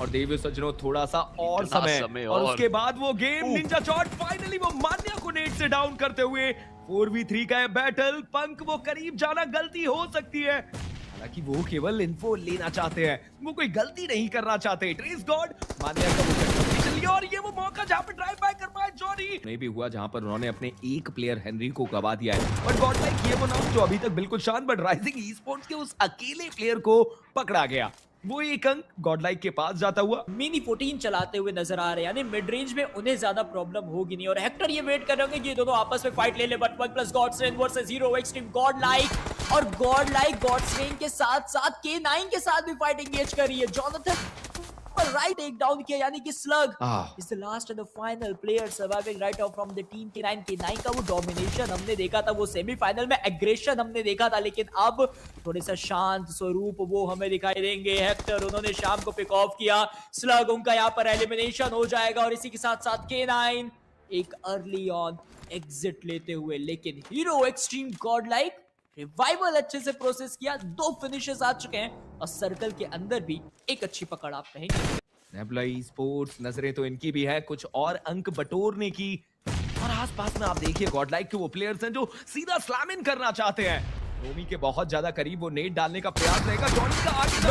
और देवियो सज्जनों थोड़ा सा और इतना समय, समय और और। उसके बाद वो गेम निंजा शॉट फाइनली वो मान्या को नेट से डाउन करते हुए 4v3 का है बैटल। पंक वो करीब जाना गलती हो सकती है, हालांकि वो केवल इन्फो लेना चाहते हैं, वो कोई गलती नहीं करना चाहते। ट्रेस गॉड मान्या का वो कंफर्मेशन लिया और ये वो मौका जहां पे ड्राइव बाय कर पाए जॉनी। नहीं भी हुआ जहां पर उन्होंने अपने एक प्लेयर हेनरी को गवा दिया है, बट गॉड लाइक ये वो नाम जो अभी तक बिल्कुल शांत बट राइजिंग ई स्पोर्ट्स के उस अकेले प्लेयर को पकड़ा गया। वो एक अंक गॉडलाइक के पास जाता हुआ। मिनी 14 चलाते हुए नजर आ रहे हैं, यानी मिड रेंज में उन्हें ज्यादा प्रॉब्लम होगी नहीं। और हेक्टर ये वेट कर रहे होंगे कि ये दोनों आपस में फाइट ले ले, but one plus godsrain versus hero extreme godlike, और गॉडलाइक गॉडस्रेन के साथ साथ K9 के साथ भी फाइट एंगेज कर रही है। जॉनथन पर राइट टेक डाउन किया, यानी कि slug is the last and the final player surviving right out from the team K9 का वो डोमिनेशन हमने देखा था, वो सेमीफाइनल में एग्रेशन हमने देखा था, लेकिन अब थोड़े सा शांत स्वरूप वो हमें दिखाई देंगे। हेक्टर उन्होंने शाम को पिक ऑफ किया, स्लग उनका यहाँ पर एलिमिनेशन हो जाएगा, और इसी के साथ साथ K9 एक अर्ली ऑन एग्जिट लेते हुए। लेकिन हीरो एक्सट्रीम गॉडलाइक रिवाइवल अच्छे से प्रोसेस किया, 2 फिनिशेस आ चुके हैं, और सर्कल के अंदर भी एक अच्छी पकड़ आप कहेंगे। नेबुला स्पोर्ट्स नजरें तो इनकी भी है कुछ और अंक बटोरने की, और आसपास में आप देखिए गॉडलाइक के वो प्लेयर्स हैं जो सीधा स्लैम इन करना चाहते हैं। रोमी के बहुत ज्यादा करीब वो नेट डालने का प्रयास रहेगा, जॉनी का आगे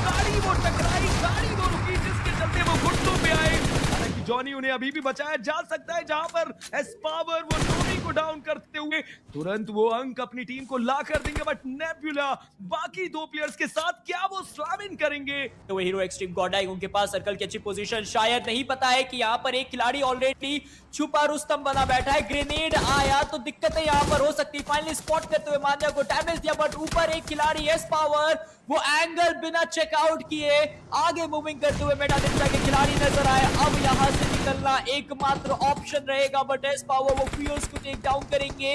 गाड़ी वो टकराई, गाड़ी वो रुकी, जिसके चलते वो घुटनों पे आए। हालांकि जॉनी उन्हें अभी भी बचाया जा सकता है, जहां पर एस पावर वो रोमी को डाउन करते हुए तुरंत वो अंक अपनी टीम को ला कर देंगे। बट नेबुला बाकी 2 प्लेयर्स के साथ क्या वो स्लैम इन करेंगे? तो वो हीरो एक्सट्रीम गॉडलाइक उनके पास सर्कल की अच्छी पोजीशन, शायद नहीं पता है कि यहाँ पर एक खिलाड़ी ऑलरेडी छुपा रुस्तम बना बैठा है। ग्रेनेड आया तो दिक्कतें यहाँ पर हो सकती, फाइनली स्पॉट करते हुए मान्या को डैमेज दिया, बट ऊपर एक खिलाड़ी एस पावर वो एंगल बिना चेकआउट किए आगे मूविंग करते हुए मेटा निंजा के खिलाड़ी नजर आए। अब यहाँ से निकलना एकमात्र ऑप्शन रहेगा, बट एस पावर वो फ्यूल्स को टेक डाउन करेंगे।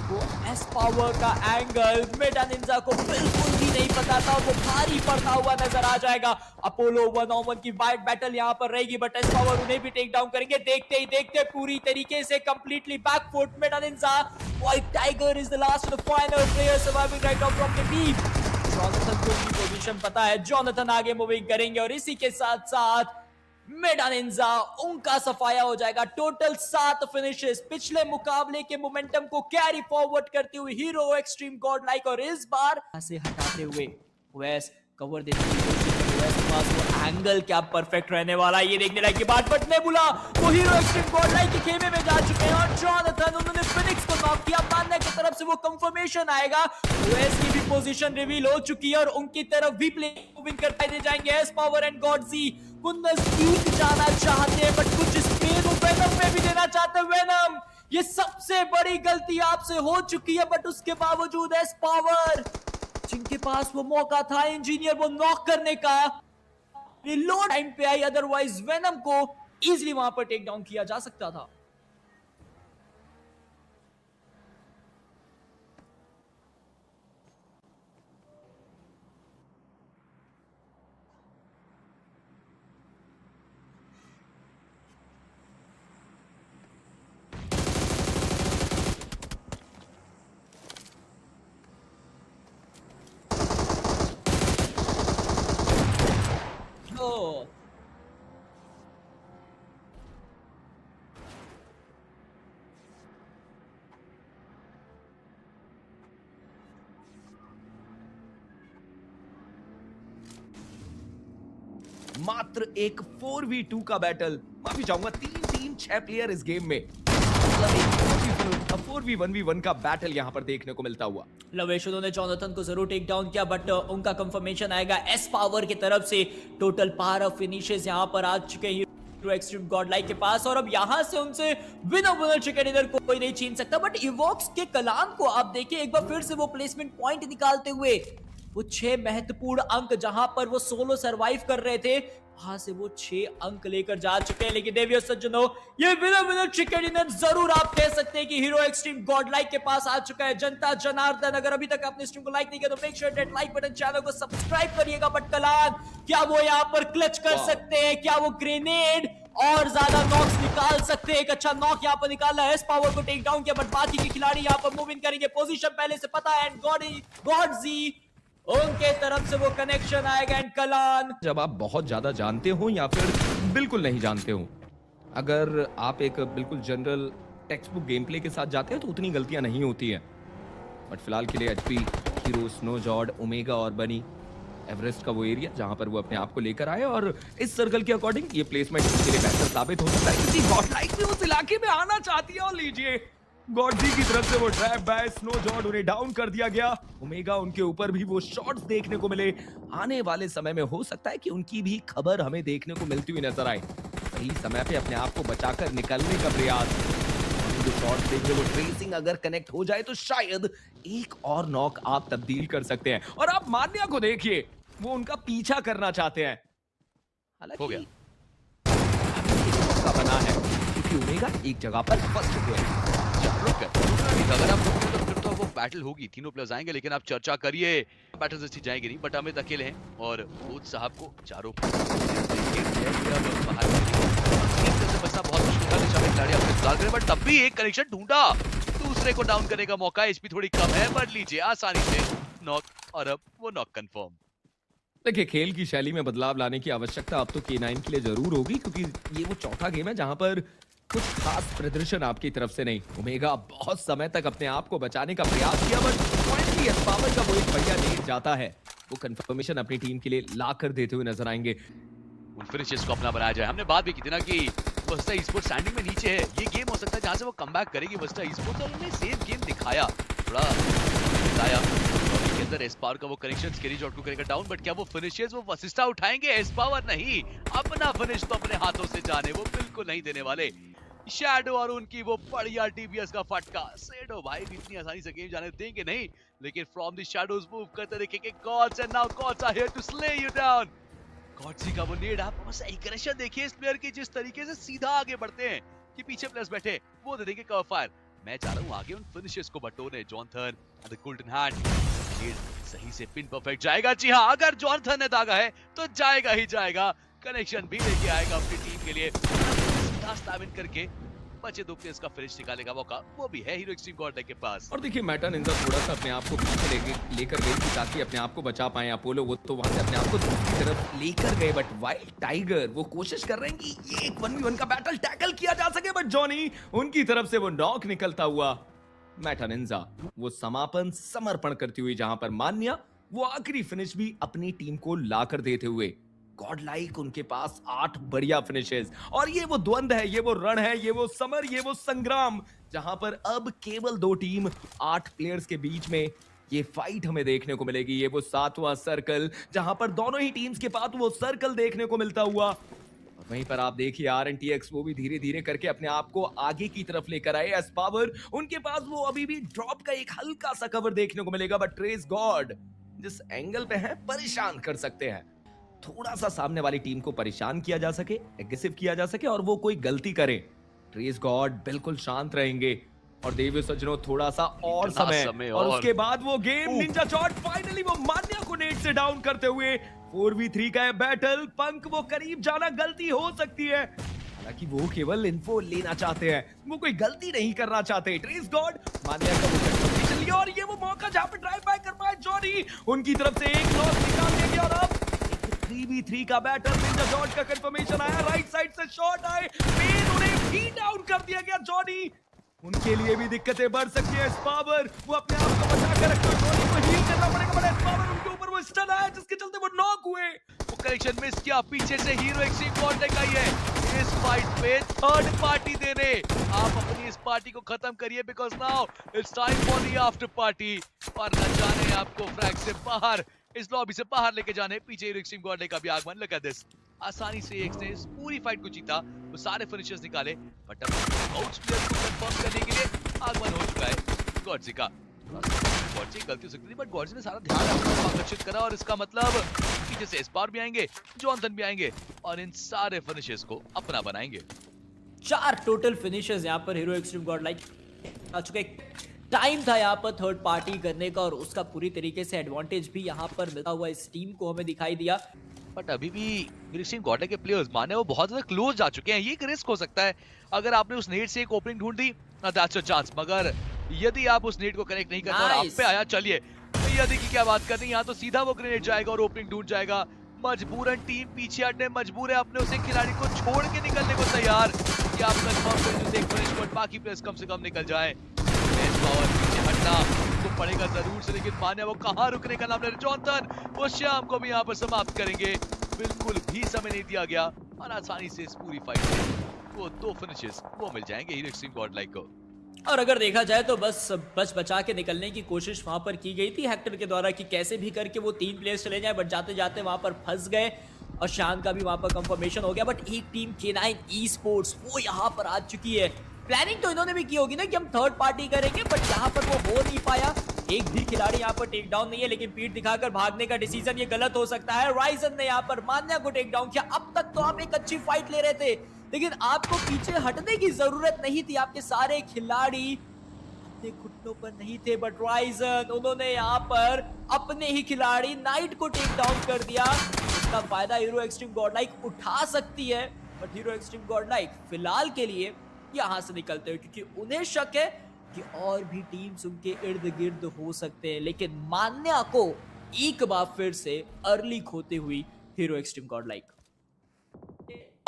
वो एस पावर का एंगल मेटा निंजा को बिल्कुल भी नहीं पता था, वो भारी पड़ता हुआ नजर आ जाएगा। अपोलो 1-on-1 की वाइट बैटल यहाँ पर रहेगी, बट एस पावर उन्हें भी टेक डाउन करेंगे। देखते ही देखते पूरी तरीके से completely backfoot meta ninja. White tiger is the last of the final player surviving right out from the team. Jonathan को भी पोजीशन पता है, जॉनथन आगे मूविंग करेंगे, और इसी के साथ साथ मेटा निंजा उनका सफाया हो जाएगा। टोटल 7 फिनिशेस पिछले मुकाबले के मोमेंटम को कैरी फॉरवर्ड करते हुए हीरो एक्सट्रीम गॉडलाइक, और इस बार से हटाते हुए ओएस कवर देने की कोशिश कर रहे हैं। पास वो एंगल क्या परफेक्ट रहने वाला है ये देखने लायक की बात, बट नेबुला वो हीरो एक्सट्रीम गॉडलाइक के खेमे में जा चुके हैं, और जॉनथन उन्होंने फिनिक्स को नॉक किया। मान्या की तरफ से वो कंफर्मेशन आएगा, ओएस की भी पोजीशन रिवील हो चुकी है, और उनकी तरफ भी प्ले मूविंग करते जाएंगे एस पावर एंड गॉडजी। वो नजदीक जाना चाहते हैं, बट कुछ स्पेस वो वेनम में भी देना चाहते हैं। वेनम ये सबसे बड़ी गलती आपसे हो चुकी है, बट उसके बावजूद एस पावर जिनके पास वो मौका था इंजीनियर वो नॉक करने का, रिलोड टाइम पे आई, अदरवाइज वेनम को इजीली वहां पर टेक डाउन किया जा सकता था। मात्र एक 4v2 का बैटल, माफी चाहूंगा 3-3-6 प्लेयर इस गेम में, 4v1v1 का बैटल यहां पर देखने को मिलता हुआ। लवेश उन्होंने जॉनथन को जरूर टेक डाउन किया, बट उनका कंफर्मेशन आएगा एस पावर की तरफ से। टोटल पार ऑफ फिनिशेस यहां पर आ चुके हैं हीरो एक्सट्रीम गॉडलाइक के पास, और अब यहां से उनसे विनर चिकन डिनर को कोई नहीं छीन सकता। बट इवॉक्स के कलाम को आप देखिए एक बार फिर से वो प्लेसमेंट पॉइंट निकालते हुए, वो 6 महत्वपूर्ण अंक जहां पर वो सोलो सरवाइव कर रहे थे, वहां से वो 6 अंक लेकर जा चुके हैं। लेकिन देवियो सज्जनों, ये विनर चिकन डिनर जरूर आप कह सकते हैं कि हीरो एक्सट्रीम गॉडलाइक के पास आ चुका है। जनता जनार्दन, अगर अभी तक आपने स्ट्रीम को लाइक नहीं किया तो make sure that like button, channel को सब्सक्राइब करिएगा। बट कलान क्या वो यहाँ पर क्लच कर सकते हैं? क्या वो ग्रेनेड और ज्यादा नॉक्स निकाल सकते हैं? एक अच्छा नॉक यहाँ पर निकाला है, एस पावर को टेक डाउन किया, बट बाकी के खिलाड़ी यहाँ पर मूव इन करेंगे। पोजीशन पहले से पता है, एंड गॉडजी उनके तरफ से वो कनेक्शन आएगा एंड कलान जब आप बहुत ज्यादा जानते हो या फिर बिल्कुल नहीं जानते हो, अगर आप एक बिल्कुल general text book game play के साथ जाते हैं तो उतनी गलतियां नहीं होती है। बट फिलहाल के लिए एचपी, हीरो, स्नोजॉर्ड, ओमेगा और बनी एवरेस्ट का वो एरिया जहां पर वो अपने आप को लेकर आए, और इस सर्कल के अकॉर्डिंग ये प्लेसमेंट उसके लिए बेहतर साबित हो सकता है क्योंकि गॉडलाइक भी उस इलाके में आना चाहती है। और लीजिए गॉडजी की तरफ से वो ट्रैप बाय स्नोजॉर्ड, उन्हें डाउन कर दिया गया। ओमेगा उनके ऊपर भी वो शॉट्स देखने को मिले। आने वाले समय में हो सकता है कि उनकी भी खबर हमें देखने को मिलती हुई नजर आए। सही समय पे अपने आप को बचाकर निकलने का प्रयास, जो शॉट्स देंगे वो ट्रेसिंग अगर कनेक्ट हो जाए तो शायद एक और नॉक आप तब्दील कर सकते हैं। और आप मान्या को देखिए, वो उनका पीछा करना चाहते हैं। हालांकि हो गया। अभी एक मौका बना है क्योंकि ओमेगा एक जगह पर फंस चुके हैं। अगर आप फिर तो वो बैटल होगी, तीनों प्लेयर्स आएंगे, लेकिन आप चर्चा करिए। बैटल अच्छी जाएगी नहीं, बट अमित अकेले हैं और बोध साहब को चारों बचना बहुत मुश्किल था। निशान खिलाड़ी अपने इंतजार करें, बट तब भी एक कनेक्शन ढूंढा, दूसरे को डाउन करने का मौका। एचपी थोड़ी कम है, बट लीजिए आसानी से नॉक, और अब वो नॉक कंफर्म। देखिए, खेल की शैली में बदलाव लाने की आवश्यकता अब तो K9 के लिए जरूर होगी क्योंकि ये वो चौथा गेम है जहां पर कुछ खास प्रदर्शन आपकी तरफ से नहीं। ओमेगा बहुत समय तक अपने आप को बचाने का प्रयास किया, बट फाइनली एस्पावर का वो एक बढ़िया लीड जाता है। वो कंफर्मेशन अपनी टीम के लिए ला कर देते हुए नजर आएंगे। उन फिनिशेस को अपना बनाया जाए। हमने बात भी की थी ना कि वस्टा ई-स्पोर्ट्स स्टैंडिंग में नीचे है, ये गेम हो सकता है जहां से वो कमबैक करेगी वस्टा ई-स्पोर्ट्स, और उन्होंने सेफ गेम दिखाया, थोड़ा दिखाया। और के अंदर एस्पावर का वो कनेक्शन स्केरी जॉट को करेगा डाउन, बट क्या वो फिनिशेस वो वसिस्टा उठाएंगे? एस्पावर नहीं, अपना फिनिश तो अपने हाथों से जाने वो बिल्कुल नहीं देने वाले। शैडो और उनकी वो बढ़िया टीबीएस का फटका, शैडो भाई भी इतनी आसानी से गेम जाने देंगे नहीं, लेकिन फ्रॉम द शैडोज मूव करते देखेंगे gods, and now gods are here to slay you down. Gods का वो नीड, आप बस एग्रेशन देखिए इस प्लेयर की, जिस तरीके से सीधा आगे बढ़ते हैं कि पीछे प्लेयर्स बैठे वो दे देंगे कवर फायर। मैं चाह रहा हूं आगे उन फिनिशेस को बटोरने। Jonathan the golden hand, lead सही से पिन परफेक्ट जाएगा। जी हां, अगर जॉनथन ने दागा है तो जाएगा ही जाएगा, कनेक्शन भी लेके आएगा अपनी टीम के लिए। सीधा स्टैब इन करके बचे दो प्लेयर्स का फिनिश निकालने का मौका वो भी है हीरो एक्सट्रीम गॉडलाइक के पास। और देखिए, मेटा निंजा थोड़ा सा अपने आप को पीछे लेकर गई थी ताकि अपने आप को बचा पाए। अपोलो वो तो वहां से अपने आप को दूसरी तरफ लेकर गए, बट वाइल्ड टाइगर वो कोशिश कर रहे हैं कि ये एक 1v1 का बैटल टैकल किया जा सके, बट जॉनी उनकी तरफ से वो नॉक निकलता हुआ। मेटा निंजा वो समापन समर्पण करती हुई, जहां पर मान्या वो आखिरी फिनिश भी अपनी टीम को लाकर देते हुए। गॉडलाइक उनके पास 8 बढ़िया फिनिशेस, और ये वो द्वंद्व है, ये वो रण है, ये वो समर, ये वो संग्राम, जहां पर अब केवल 2 टीम 8 प्लेयर्स के बीच में ये फाइट हमें देखने को मिलेगी। ये वो 7वां सर्कल जहां पर दोनों ही टीम्स के पास वो सर्कल देखने को मिलता हुआ। और वहीं पर आप देखिए RNTX वो भी धीरे धीरे करके अपने आप को आगे की तरफ लेकर आए। एस्पावर उनके पास वो अभी भी ड्रॉप का एक हल्का सा कवर देखने को मिलेगा, बट ट्रेस गॉड जिस एंगल पे है परेशान कर सकते हैं। थोड़ा सा सामने वाली टीम को परेशान किया जा सके, एग्रेसिव किया जा सके, और वो कोई गलती करे, ट्रेस गॉड बिल्कुल शांत रहेंगे। और देवी सज्जनों, थोड़ा सा और समय और उसके बाद वो गेम निंजा चॉट फाइनली वो मान्या को नेट से डाउन करते हुए 4v3 का बैटल। पंक वो करीब जाना गलती हो सकती है, हालांकि वो केवल इन्फो लेना चाहते हैं, वो कोई गलती नहीं करना चाहते। ट्रेस गॉड मान्या का वो कंफर्मेशन लिया, और ये वो मौका जहां पे ड्राइव बाय कर पाए जॉनी, उनकी तरफ से एक लॉस निकाल देंगे। और अब 3v3 का बैटल, निंजा जॉट का कंफर्मेशन आया, राइट साइड से शॉट आए, मेन उन्हें भी डाउन कर दिया गया। जॉनी उनके लिए भी दिक्कतें बढ़ सकती है। एस्पावर वो अपने आप को बचा कर रखते हैं, जॉनी को हील करना पड़ेगा, बट एस्पावर उनके ऊपर वो स्टन आया जिसके चलते वो नॉक हुए। वो कनेक्शन मिस किया, पीछे से हीरो एक्सट्रीम गॉडलाइक आई है इस फाइट पे थर्ड पार्टी देने। आप अपनी इस पार्टी को खत्म करिए, because now it's time for the after party. और न जाने आपको फ्रैग से बाहर, इस लॉबी से बाहर लेके जाने पीछे हीरो एक्सट्रीम गॉडलाइक का भी आगमन। लगा दिस आसानी से एक्स ने इस पूरी फाइट को जीता, वो सारे फिनिशर्स निकाले, बट अब आउट्स प्लेयर को कंफर्म करने के लिए आगमन हो चुका है गॉडजी का। गॉडजी गलती हो सकती थी, बट गॉडजी ने सारा ध्यान अपना आकर्षित करा, और इसका मतलब पीछे से एस्पावर भी आएंगे, जॉनथन भी आएंगे, और इन सारे फिनिशर्स को अपना बनाएंगे। 4 टोटल फिनिशर्स यहाँ पर हीरो एक्सट्रीम गॉडलाइक आ चुके। टाइम था यहाँ पर थर्ड पार्टी करने का, और उसका पूरी तरीके से एडवांटेज भी यहाँ पर मिलता हुआ इस टीम को हमें दिखाई दिया। बट अभी भी एक्सट्रीम गॉडलाइक के प्लेयर्स माने वो बहुत ज्यादा क्लोज जा चुके हैं। ये एक रिस्क हो सकता है, अगर आपने उस नेट से एक ओपनिंग ढूंढ दी, दैट्स अ चांस, मगर यदि आप उस नेट को कनेक्ट नहीं करते और आप पे आया, चलिए यदि की क्या बात करनी, यहाँ तो सीधा वो ग्रेनेड जाएगा और ओपनिंग ढूंढ जाएगा। मजबूरन टीम पीछे हटने मजबूर है, अपने उसे खिलाड़ी को छोड़ के निकलने को तैयार कि आप कंफर्म करें उसे एक पनिशमेंट, बाकी प्लेयर्स कम से कम निकल जाए। पावर पीछे हटना तो पड़ेगा जरूर से, लेकिन मान्या वो कहाँ रुकने का नाम ले रहे। जॉनथन वो श्याम को भी यहाँ पर समाप्त करेंगे, बिल्कुल भी समय नहीं दिया गया और आसानी से इस पूरी फाइट में वो 2 फिनिशेस वो मिल जाएंगे हीरो एक्सट्रीम गॉडलाइक को। और अगर देखा जाए तो बस बच बचा के निकलने की कोशिश वहां पर की गई थी हेक्टर के द्वारा कि कैसे भी करके वो 3 प्लेयर्स चले जाएं, बट जाते जाते वहां पर फंस गए और शान का भी वहां पर कंफर्मेशन हो गया। बट एक टीम K9 esports वो यहाँ पर आ चुकी है। प्लानिंग तो इन्होंने भी की होगी ना कि हम थर्ड पार्टी करेंगे, बट यहाँ पर वो हो नहीं पाया। एक भी खिलाड़ी यहाँ पर टेक डाउन नहीं है, लेकिन पीठ दिखाकर भागने का डिसीजन ये गलत हो सकता है। राइजन ने यहाँ पर मान्या को टेक डाउन किया। अब तक तो आप एक अच्छी फाइट ले रहे थे, लेकिन आपको पीछे हटने की जरूरत नहीं थी। आपके सारे खिलाड़ी अपने घुटनों पर नहीं थे, बट राइजन उन्होंने यहाँ पर अपने ही खिलाड़ी नाइट को टेक डाउन कर दिया। इसका फायदा हीरो एक्सट्रीम गॉडलाइक उठा सकती है, बट हीरो एक्सट्रीम गॉडलाइक फिलहाल के लिए यहाँ से निकलते हैं, क्योंकि उन्हें शक है कि और भी टीम्स उनके इर्द गिर्द हो सकते हैं। लेकिन मान्या को एक बार फिर से अर्ली खोते हुई हीरो एक्सट्रीम गॉडलाइक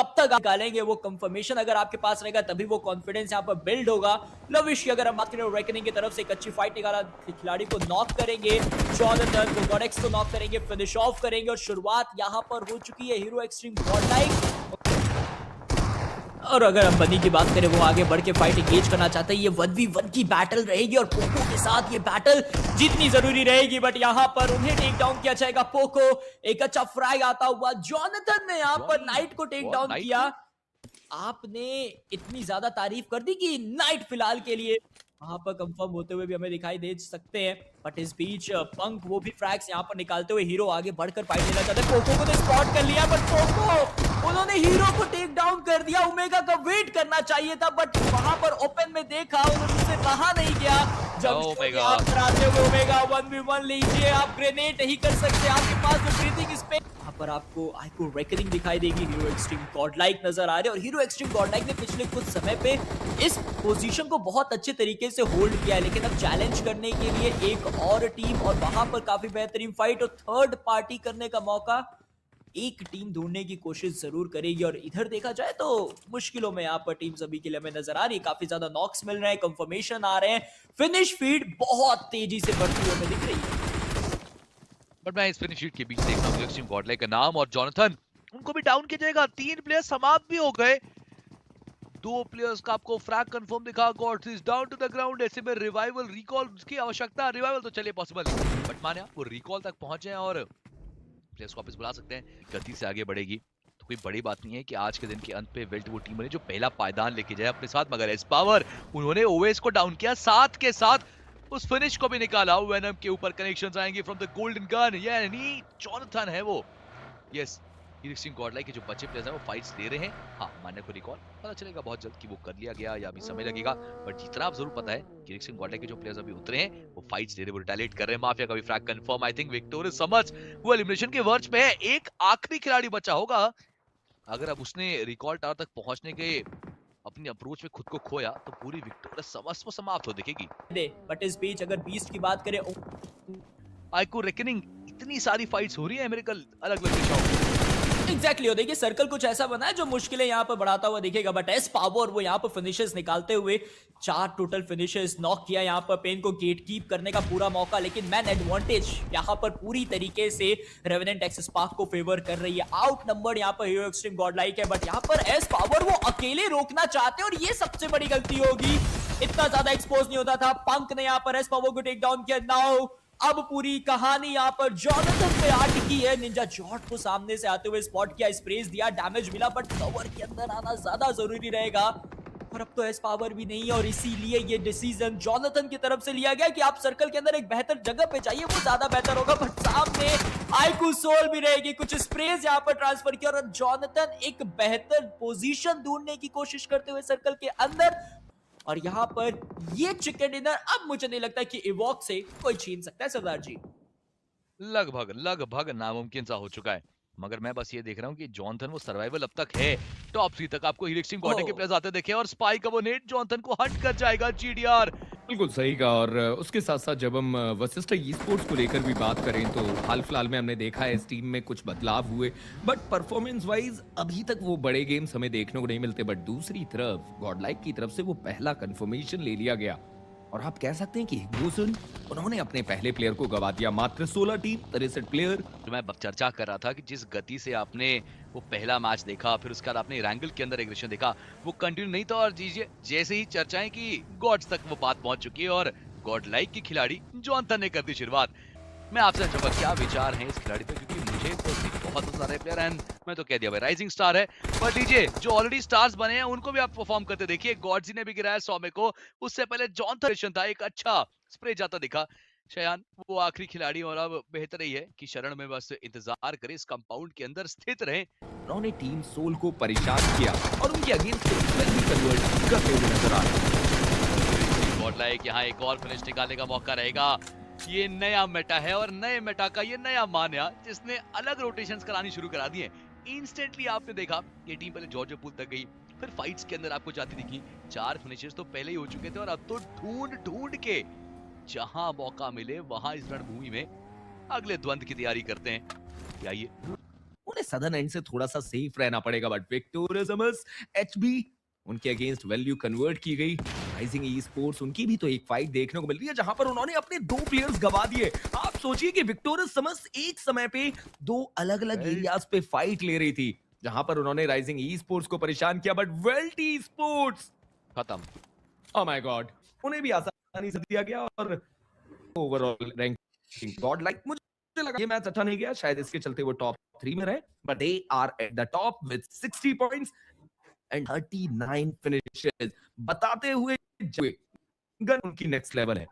अब तक निकालेंगे वो कंफर्मेशन। अगर आपके पास रहेगा तभी वो कॉन्फिडेंस यहाँ पर बिल्ड होगा। लविश की अगर हम बात करें, रेकनिंग की तरफ से एक अच्छी फाइट निकाला, खिलाड़ी को नॉक करेंगे, जॉनथन को गॉडेक्स को नॉक करेंगे, फिनिश ऑफ करेंगे और शुरुआत यहाँ पर हो चुकी है हीरो एक्सट्रीम गॉडलाइक। और अगर हम बनी की बात करें, वो आगे बढ़ के फाइट एंगेज करना चाहते हैं। ये 1v1 की बैटल रहेगी और पोको के साथ ये बैटल जीतनी जरूरी रहेगी, बट यहाँ पर उन्हें टेक डाउन किया जाएगा। पोको एक अच्छा फ्राई आता हुआ, जॉनथन ने यहाँ पर नाइट को टेक डाउन किया। आपने इतनी ज्यादा तारीफ कर दी कि नाइट फिलहाल के लिए वहां पर कंफर्म होते हुए भी हमें दिखाई दे सकते हैं, बट इस बीच पंक वो भी फ्रैग्स यहाँ पर निकालते हुए हीरो आगे बढ़कर फाइट लेना चाहते हैं। पोको को तो स्पॉट कर लिया, बट पोको उन्होंने हीरो को टेक डाउन कर दिया। ओमेगा का वेट करना चाहिए था, बट वहां पर ओपन में देखा, उन्होंने कहा नहीं गया। जब कराते हुए ओमेगा 1v1 लीजिए, आप ग्रेनेड नहीं कर सकते, आपके पास जो ब्रीथिंग स्पेस, यहाँ पर आपको आइको रेकनिंग दिखाई देगी। हीरो एक्सट्रीम गॉडलाइक नजर आ रहे हैं और हीरो एक्सट्रीम गॉडलाइक ने पिछले कुछ समय पे इस पोजीशन को बहुत अच्छे तरीके से होल्ड किया है, लेकिन अब चैलेंज करने के लिए एक और टीम और वहां पर काफी बेहतरीन फाइट और थर्ड पार्टी करने का मौका एक टीम ढूंढने की कोशिश जरूर करेगी। और इधर देखा जाए तो मुश्किलों में यहाँ पर टीम्स अभी के लिए हमें नजर आ रही है। काफी ज्यादा नॉक्स मिल रहे हैं, कंफर्मेशन आ रहे हैं, फिनिश फीड बहुत तेजी से बढ़ती हुई हमें दिख रही है। बट मैं इस फिनिश शीट के बीच देख रहा हूं एक्सट्रीम गॉडलाइक का नाम और जॉनथन, उनको भी डाउन किया जाएगा। 3 प्लेयर समाप्त भी हो गए, 2 प्लेयर्स का आपको फ्रैग कंफर्म दिखा। God is down to the ground. ऐसे में रिवाइवल रिकॉल की आवश्यकता, रिवाइवल तो चलिए पॉसिबल है, बट मान्या वो रिकॉल तक पहुंचे और प्लेयर्स को वापस बुला सकते हैं, गति से आगे बढ़ेगी तो कोई बड़ी बात नहीं है कि आज के दिन के अंत पे वेल्ट वो टीम बनी जो पहला पायदान लेके जाए अपने साथ। मगर एस पावर उन्होंने ओवेस को डाउन किया, साथ के साथ उस फिनिश को भी निकाला। वेनम के ऊपर कनेक्शंस आएंगे फ्रॉम द गोल्डन गन, यानी जॉनथन है वो। यस, एक्सट्रीम गॉडलाइक के जो बच्चे प्लेयर्स हैं वो फाइट्स ले रहे हैं। हाँ, मान्या को रिकॉल पता चलेगा बहुत जल्द कि वो कर लिया गया या अभी समय लगेगा, बट जितना आप जरूर पता है कि एक्सट्रीम गॉडलाइक के जो प्लेयर्स अभी उतरे हैं वो फाइट्स ले रहे हैं, वो रिटेलिएट कर रहे हैं। माफिया का भी frag confirm. I think victorious समझ वो एलिमिनेशन के वर्ज पे है। एक आखिरी खिलाड़ी बचा होगा, अगर अब उसने रिकॉल टावर तक पहुंचने के अपनी अप्रोच में खुद को खोया तो पूरी विक्टोरियस समझ वो समाप्त हो दिखेगी। बट इस बीच अगर बीस्ट की बात करें, आइको रेकनिंग, इतनी सारी फाइट्स हो रही है मेरे कल अलग अलग दिशाओं। एग्जैक्टली, देखिए सर्कल कुछ ऐसा बना है जो मुश्किलें यहाँ पर बढ़ाता हुआ दिखेगा, बट एस पावर वो यहाँ पर फिनिशेस निकालते हुए 4 टोटल फिनिशेस नॉक किया। यहाँ पर पेन को गेट कीप करने का पूरा मौका, लेकिन मैन एडवांटेज यहाँ पर पूरी तरीके से रेवेनेंट एक्सेस पार्क को फेवर कर रही है। आउट नंबर यहाँ पर हीरो एक्सट्रीम गॉडलाइक है, बट यहाँ पर एस पावर वो अकेले रोकना चाहते हैं और ये सबसे बड़ी गलती होगी। इतना ज्यादा एक्सपोज नहीं होता था। पंक ने यहाँ पर एस पावर को टेक डाउन किया। नाउ अब पूरी कहानी यहाँ पर जॉनथन पे आ टिकी है। निंजा जॉट को सामने से आते हुए स्पॉट किया, स्प्रेस दिया, डैमेज मिला, बट कवर के अंदर आना ज्यादा जरूरी रहेगा। और अब तो एस पावर भी नहीं है और इसीलिए ये डिसीजन जॉनथन की तरफ से लिया गया कि आप सर्कल के अंदर एक बेहतर जगह पे जाइए, वो ज्यादा बेहतर होगा। बट सामने आइकू सोल भी रहेगी, कुछ स्प्रेस यहाँ पर ट्रांसफर किया और जॉनथन एक बेहतर पोजीशन ढूंढने की कोशिश करते हुए सर्कल के अंदर। और यहाँ पर ये चिकन डिनर अब मुझे नहीं लगता कि इवॉक से कोई छीन सकता है सरदार जी। लगभग नामुमकिन सा हो चुका है, मगर मैं बस ये देख रहा हूँ कि जॉनथन वो सर्वाइवल अब तक है। टॉप 3 तक आपको हीरो एक्सट्रीम गॉडलाइक के प्लेयर्स आते देखे और स्पाइक का वो नेट जॉनथन को हंट कर जाएगा। जीडीआर बिल्कुल सही कहा। और उसके साथ-साथ जब हम वशिष्ठ ई-स्पोर्ट्स को लेकर भी बात करें तो हाल-फिलहाल में हमने देखा है इस टीम में कुछ बदलाव हुए, बट परफॉर्मेंस वाइज़ अभी तक वो बड़े गेम्स हमें देखने को नहीं मिलते। बट दूसरी तरफ गॉडलाइक की तरफ से वो पहला कन्फर्मेशन ले लिया गया और आप कह सकते हैं कि हिग्बोसन उन्होंने अपने पहले प्लेयर को गवा दिया। मात्र 16 टीम 63 प्लेयर। जो मैं चर्चा कर रहा था कि जिस गति से आपने वो पहला मैच देखा, फिर उसके बाद आपने रैंगल के अंदर एग्रेशन देखा, वो कंटिन्यू नहीं था। और जीजिए जैसे ही चर्चाएं कि गॉड्स तक वो बात पहुंच चुकी है और गॉड लाइक की खिलाड़ी जॉनथन ने कर दी शुरुआत। मैं आपसे चाहूंगा क्या विचार हैं इस खिलाड़ी पे, क्योंकि मुझे पर्सनली बहुत पसंद आ रहे प्लेयर एंड मैं तो कह दिया भाई राइजिंग स्टार है। पर लीजिए जो ऑलरेडी स्टार्स बने हैं उनको भी आप परफॉर्म करते देखिए। गॉडजी ने भी गिराया सौम्य को, उससे पहले जॉनथन था, एक अच्छा स्प्रे जाता दिखा। शयान वो आखिरी खिलाड़ी और अब बेहतर ही है कि शरण में बस इंतजार करे, इस कंपाउंड के अंदर स्थित रहे। उन्होंने टीम सोल को परेशान किया और उनके अगेंस्ट कन्वर्ट करते हुए नजर आ रहे हैं। गॉडलाइक यहाँ एक और फिनिश निकालने का मौका रहेगा। ये नया मेटा है और नए मेटा का ये नया मान्या जिसने अलग रोटेशंस करानी शुरू करा दी है। इंस्टेंटली आपने देखा ये टीम पहले जॉर्ज पूल तक गई, फिर फाइट्स के अंदर आपको जाती दिखी। 4 फिनिशेस तो पहले ही हो चुके थे और अब तो ढूंढ ढूंढ के जहां मौका मिले वहां इस रणभूमि में अगले द्वंद की तैयारी करते हैं। आइए उन्हें सदर्न एंड से थोड़ा सा सेफ रहना पड़ेगा। बट विक्टोरियस एचबी उनके अगेंस्ट वैल्यू कन्वर्ट की गई। राइजिंग ई स्पोर्ट्स उनकी भी तो एक फाइट देखने को मिल रही है जहां पर उन्होंने अपने 2 प्लेयर्स गवा दिए। आप सोचिए कि विक्टोरियस समस एक समय पे 2 अलग-अलग एरियाज पे फाइट ले रही थी जहां पर उन्होंने राइजिंग ई स्पोर्ट्स को परेशान किया। बट वेल्ट ई स्पोर्ट्स खत्म। ओह माय गॉड, उन्हें भी आसानी से दिया गया और ओवरऑल रैंकिंग गॉड लाइक मुझे लगा ये मैच अच्छा नहीं गया, शायद इसके चलते वो टॉप 3 में रहे। But they are at the top with 60 points and 39 finishes, बताते हुए गन उनकी नेक्स्ट लेवल है।